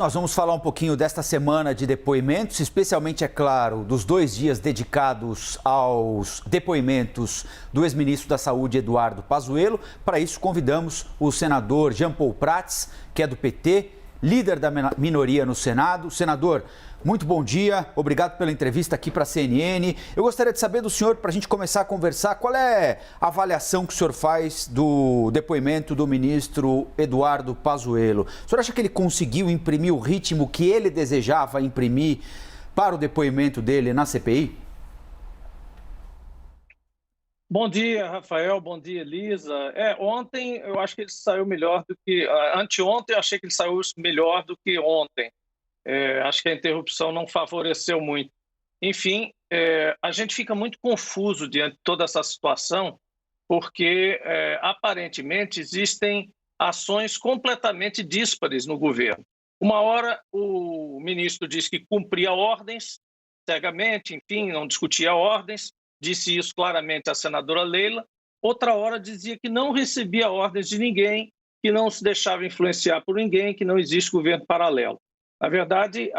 Nós vamos falar um pouquinho desta semana de depoimentos, especialmente, é claro, dos 2 dias dedicados aos depoimentos do ex-ministro da Saúde, Eduardo Pazuello. Para isso, convidamos o senador Jean Paul Prats, que é do PT, líder da minoria no Senado. Senador, muito bom dia, obrigado pela entrevista aqui para a CNN. Eu gostaria de saber do senhor, para a gente começar a conversar, qual é a avaliação que o senhor faz do depoimento do ministro Eduardo Pazuello? O senhor acha que ele conseguiu imprimir o ritmo que ele desejava imprimir para o depoimento dele na CPI? Bom dia, Rafael. Bom dia, Elisa. Ontem eu acho que ele saiu melhor do que... Anteontem eu achei que ele saiu melhor do que ontem. Acho que a interrupção não favoreceu muito. Enfim, a gente fica muito confuso diante de toda essa situação, porque aparentemente existem ações completamente díspares no governo. Uma hora o ministro diz que cumpria ordens cegamente, enfim, não discutia ordens, disse isso claramente à senadora Leila. Outra hora dizia que não recebia ordens de ninguém, que não se deixava influenciar por ninguém, que não existe governo paralelo. Na verdade,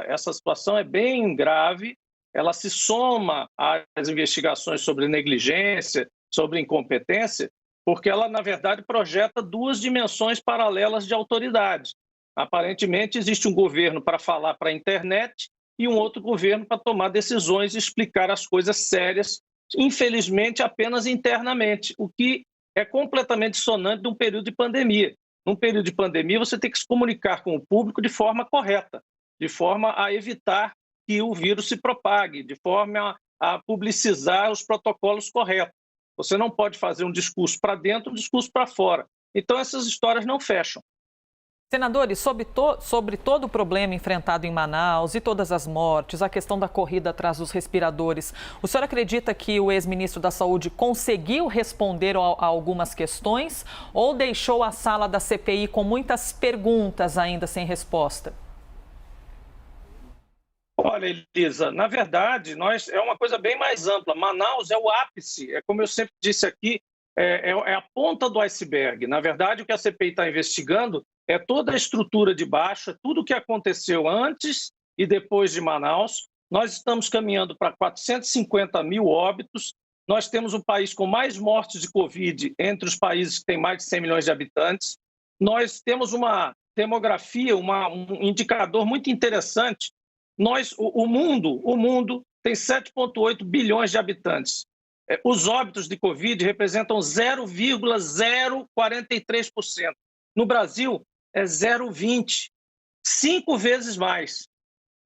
essa situação é bem grave, ela se soma às investigações sobre negligência, sobre incompetência, porque ela, na verdade, projeta 2 dimensões paralelas de autoridade. Aparentemente, existe um governo para falar para a internet e um outro governo para tomar decisões e explicar as coisas sérias, infelizmente, apenas internamente, o que é completamente dissonante de um período de pandemia. Num período de pandemia, você tem que se comunicar com o público de forma correta, de forma a evitar que o vírus se propague, de forma a publicizar os protocolos corretos. Você não pode fazer um discurso para dentro, um discurso para fora. Então, essas histórias não fecham. Senadores, sobre todo o problema enfrentado em Manaus e todas as mortes, a questão da corrida atrás dos respiradores, o senhor acredita que o ex-ministro da Saúde conseguiu responder a algumas questões ou deixou a sala da CPI com muitas perguntas ainda sem resposta? Olha, Elisa, na verdade, é uma coisa bem mais ampla. Manaus é o ápice, como eu sempre disse aqui, é a ponta do iceberg. Na verdade, o que a CPI está investigando é toda a estrutura de baixo, é tudo o que aconteceu antes e depois de Manaus. Nós estamos caminhando para 450 mil óbitos. Nós temos o país com mais mortes de Covid entre os países que têm mais de 100 milhões de habitantes. Nós temos uma demografia, um indicador muito interessante. O mundo tem 7,8 bilhões de habitantes. Os óbitos de Covid representam 0,043%. No Brasil, é 0,20%, 5 vezes mais.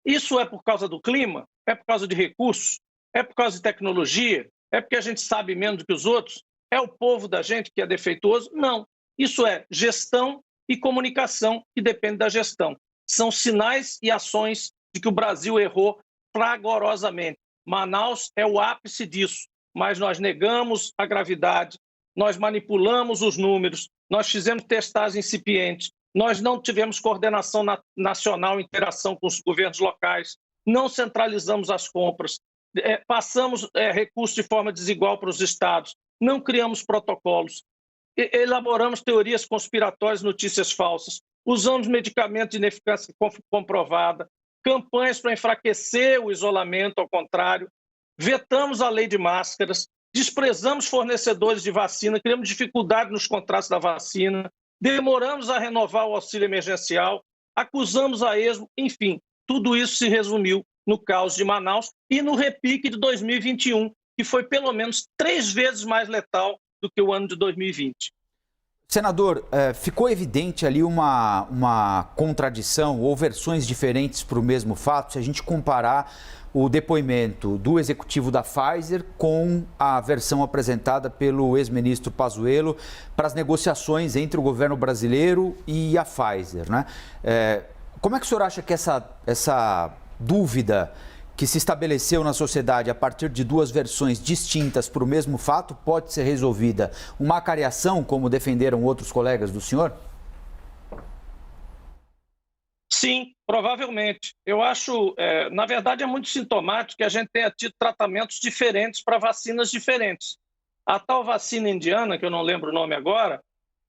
Isso é por causa do clima? É por causa de recursos? É por causa de tecnologia? É porque a gente sabe menos do que os outros? É o povo da gente que é defeituoso? Não. Isso é gestão e comunicação que depende da gestão. São sinais e ações de que o Brasil errou fragorosamente. Manaus é o ápice disso, mas nós negamos a gravidade, nós manipulamos os números, nós fizemos testagens incipientes, nós não tivemos coordenação nacional, interação com os governos locais, não centralizamos as compras, passamos recursos de forma desigual para os estados, não criamos protocolos, elaboramos teorias conspiratórias, notícias falsas, usamos medicamentos de ineficácia comprovada, campanhas para enfraquecer o isolamento, ao contrário, vetamos a lei de máscaras, desprezamos fornecedores de vacina, criamos dificuldade nos contratos da vacina, demoramos a renovar o auxílio emergencial, acusamos a esmo, enfim, tudo isso se resumiu no caos de Manaus e no repique de 2021, que foi pelo menos 3 vezes mais letal do que o ano de 2020. Senador, ficou evidente ali uma contradição ou versões diferentes para o mesmo fato, se a gente comparar o depoimento do executivo da Pfizer com a versão apresentada pelo ex-ministro Pazuello para as negociações entre o governo brasileiro e a Pfizer, né? Como é que o senhor acha que essa dúvida que se estabeleceu na sociedade a partir de 2 versões distintas para o mesmo fato pode ser resolvida? Uma acariação, como defenderam outros colegas do senhor? Sim, provavelmente. Eu acho, na verdade, é muito sintomático que a gente tenha tido tratamentos diferentes para vacinas diferentes. A tal vacina indiana, que eu não lembro o nome agora,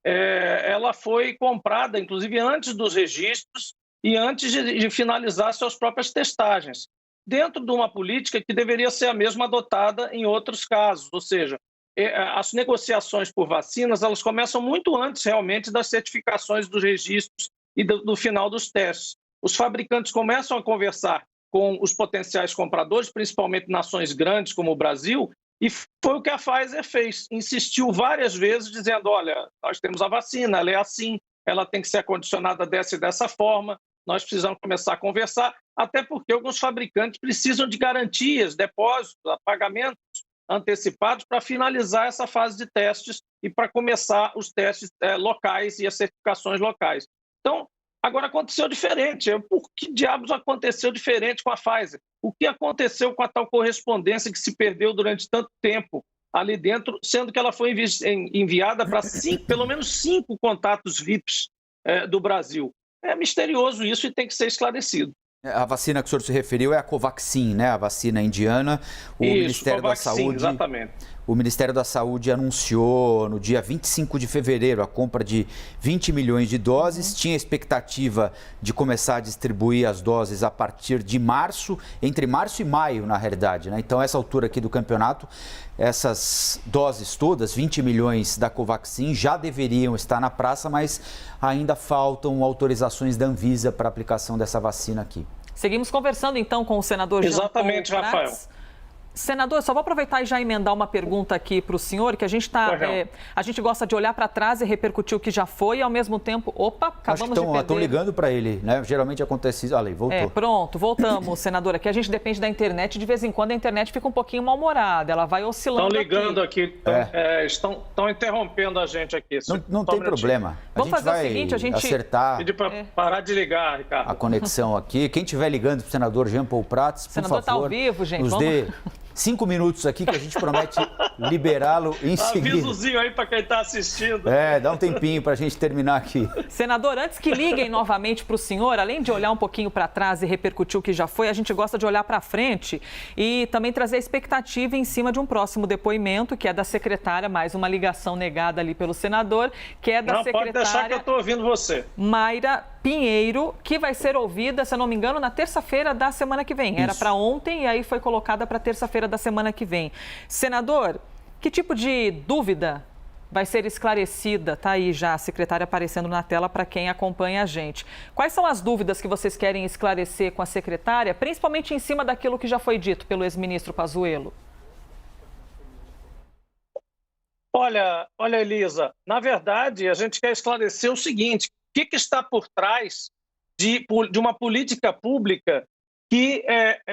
ela foi comprada, inclusive, antes dos registros, e antes de finalizar suas próprias testagens, dentro de uma política que deveria ser a mesma adotada em outros casos, ou seja, as negociações por vacinas, elas começam muito antes realmente das certificações dos registros e do final dos testes. Os fabricantes começam a conversar com os potenciais compradores, principalmente nações grandes como o Brasil, e foi o que a Pfizer fez. Insistiu várias vezes dizendo, olha, nós temos a vacina, ela é assim, ela tem que ser acondicionada dessa e dessa forma, nós precisamos começar a conversar, até porque alguns fabricantes precisam de garantias, depósitos, pagamentos antecipados para finalizar essa fase de testes e para começar os testes locais e as certificações locais. Então, agora aconteceu diferente. Por que diabos aconteceu diferente com a Pfizer? O que aconteceu com a tal correspondência que se perdeu durante tanto tempo ali dentro, sendo que ela foi enviada para pelo menos 5 contatos VIPs do Brasil? É misterioso isso e tem que ser esclarecido. A vacina que o senhor se referiu é a Covaxin, né? A vacina indiana. Ministério Covaxin, da Saúde, exatamente. O Ministério da Saúde anunciou no dia 25 de fevereiro a compra de 20 milhões de doses. Tinha expectativa de começar a distribuir as doses a partir de março, entre março e maio, na realidade, né? Então, essa altura aqui do campeonato, essas doses todas, 20 milhões da Covaxin, já deveriam estar na praça, mas ainda faltam autorizações da Anvisa para aplicação dessa vacina aqui. Seguimos conversando, então, com o senador Jean Paul Prats. Rafael. Senador, só vou aproveitar e já emendar uma pergunta aqui para o senhor, que a gente a gente gosta de olhar para trás e repercutir o que já foi e, ao mesmo tempo, acabamos de perder. Estão ligando para ele, né? Geralmente acontece isso. Olha aí, voltou. Pronto, voltamos, senador. Aqui a gente depende da internet, de vez em quando a internet fica um pouquinho mal-humorada, ela vai oscilando. Estão ligando aqui, estão interrompendo a gente aqui. Não tem problema. Vamos fazer o seguinte, a gente acertar. Pedir para parar de ligar, Ricardo. A conexão aqui. Quem estiver ligando para o senador Jean Paul Prats, por favor. O senador está ao vivo, gente. Nos dê 5 minutos aqui que a gente promete liberá-lo em seguida. Avisozinho aí para quem está assistindo. Dá um tempinho para a gente terminar aqui. Senador, antes que liguem novamente para o senhor, além de olhar um pouquinho para trás e repercutir o que já foi, a gente gosta de olhar para frente e também trazer a expectativa em cima de um próximo depoimento, que é da secretária, mais uma ligação negada ali pelo senador, que é da secretária... Pode deixar que eu estou ouvindo você. Mayra Pinheiro, que vai ser ouvida, se eu não me engano, na terça-feira da semana que vem. Era para ontem e aí foi colocada para terça-feira da semana que vem. Senador, que tipo de dúvida vai ser esclarecida? Está aí já a secretária aparecendo na tela para quem acompanha a gente. Quais são as dúvidas que vocês querem esclarecer com a secretária, principalmente em cima daquilo que já foi dito pelo ex-ministro Pazuello? Olha, Elisa, na verdade, a gente quer esclarecer o seguinte: o que está por trás de uma política pública que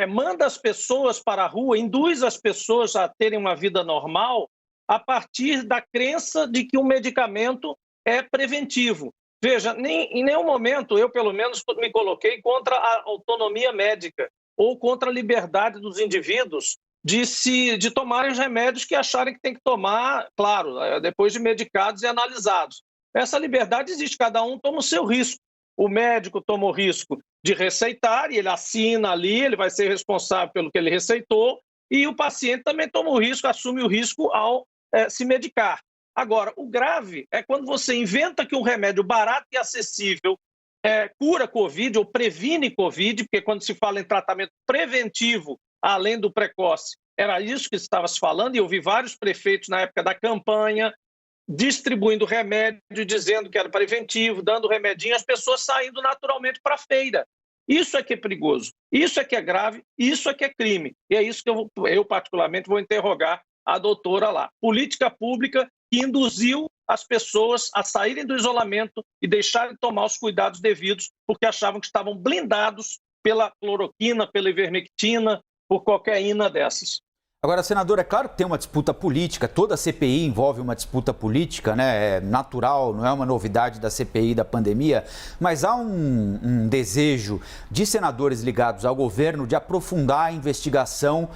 manda as pessoas para a rua, induz as pessoas a terem uma vida normal a partir da crença de que o medicamento é preventivo. Veja, em nenhum momento eu, pelo menos, me coloquei contra a autonomia médica ou contra a liberdade dos indivíduos de tomarem os remédios que acharem que tem que tomar, claro, depois de medicados e analisados. Essa liberdade existe, cada um toma o seu risco. O médico toma o risco de receitar e ele assina ali, ele vai ser responsável pelo que ele receitou, e o paciente também toma o risco, assume o risco ao se medicar. Agora, o grave é quando você inventa que um remédio barato e acessível cura Covid ou previne Covid, porque quando se fala em tratamento preventivo, além do precoce, era isso que estava se falando, e eu vi vários prefeitos na época da campanha distribuindo remédio, dizendo que era preventivo, dando remedinho, as pessoas saindo naturalmente para a feira. Isso é que é perigoso, isso é que é grave, isso é que é crime. E é isso que eu particularmente vou interrogar a doutora lá. Política pública que induziu as pessoas a saírem do isolamento e deixarem de tomar os cuidados devidos porque achavam que estavam blindados pela cloroquina, pela ivermectina, por qualquer ina dessas. Agora, senador, é claro que tem uma disputa política, toda a CPI envolve uma disputa política, né? É natural, não é uma novidade da CPI da pandemia, mas há um desejo de senadores ligados ao governo de aprofundar a investigação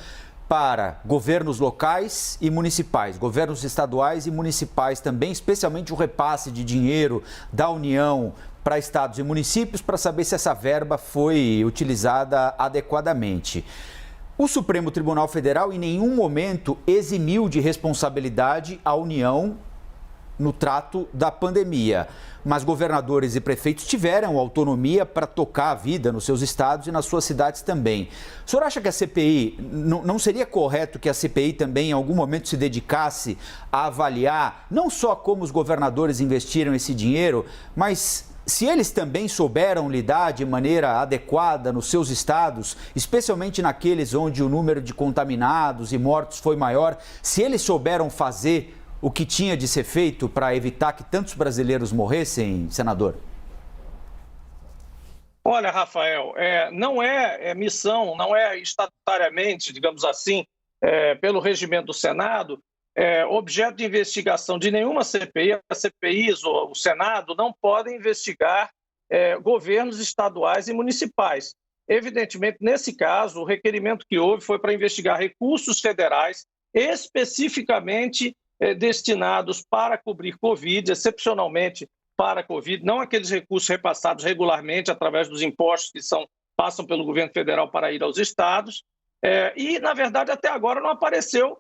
para governos locais e municipais, governos estaduais e municipais também, especialmente o repasse de dinheiro da União para estados e municípios, para saber se essa verba foi utilizada adequadamente. O Supremo Tribunal Federal em nenhum momento eximiu de responsabilidade a União no trato da pandemia. Mas governadores e prefeitos tiveram autonomia para tocar a vida nos seus estados e nas suas cidades também. O senhor acha que a CPI, não seria correto que a CPI também em algum momento se dedicasse a avaliar não só como os governadores investiram esse dinheiro, mas se eles também souberam lidar de maneira adequada nos seus estados, especialmente naqueles onde o número de contaminados e mortos foi maior, se eles souberam fazer o que tinha de ser feito para evitar que tantos brasileiros morressem, senador? Olha, Rafael, não é missão, não é estatutariamente, digamos assim, pelo regimento do Senado, objeto de investigação de nenhuma CPI. As CPIs ou o Senado não podem investigar governos estaduais e municipais. Evidentemente, nesse caso, o requerimento que houve foi para investigar recursos federais especificamente destinados para cobrir Covid, excepcionalmente para Covid, não aqueles recursos repassados regularmente através dos impostos que passam pelo governo federal para ir aos estados. E, na verdade, até agora não apareceu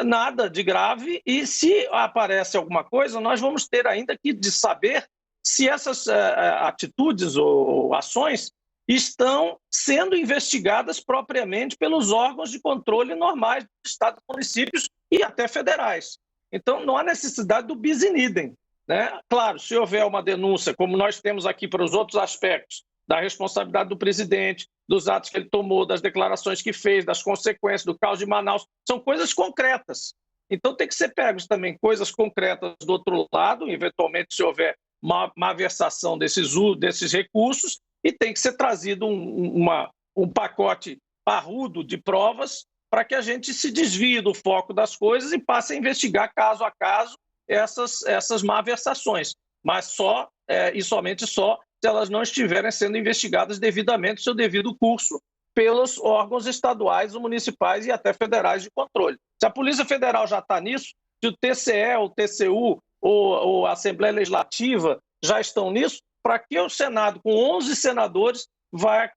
nada de grave, e se aparece alguma coisa, nós vamos ter ainda que de saber se essas atitudes ou ações estão sendo investigadas propriamente pelos órgãos de controle normais do Estado, municípios e até federais. Então, não há necessidade do bis in idem, né? Claro, se houver uma denúncia, como nós temos aqui para os outros aspectos, da responsabilidade do presidente, dos atos que ele tomou, das declarações que fez, das consequências do caos de Manaus, são coisas concretas. Então, tem que ser pegos também coisas concretas do outro lado, eventualmente, se houver uma versação desses recursos, e tem que ser trazido um pacote parrudo de provas para que a gente se desvie do foco das coisas e passe a investigar caso a caso essas malversações, mas só e somente só se elas não estiverem sendo investigadas devidamente no seu devido curso pelos órgãos estaduais, municipais e até federais de controle. Se a Polícia Federal já está nisso, se o TCE, o TCU ou a Assembleia Legislativa já estão nisso, para que o Senado, com 11 senadores, vai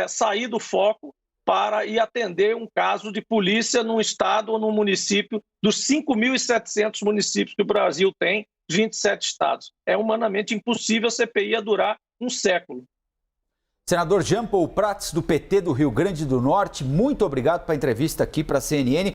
sair do foco para ir atender um caso de polícia num estado ou num município dos 5.700 municípios que o Brasil tem, 27 estados. É humanamente impossível, a CPI ia durar um século. Senador Jean Paul Prats, do PT do Rio Grande do Norte, muito obrigado pela entrevista aqui para a CNN.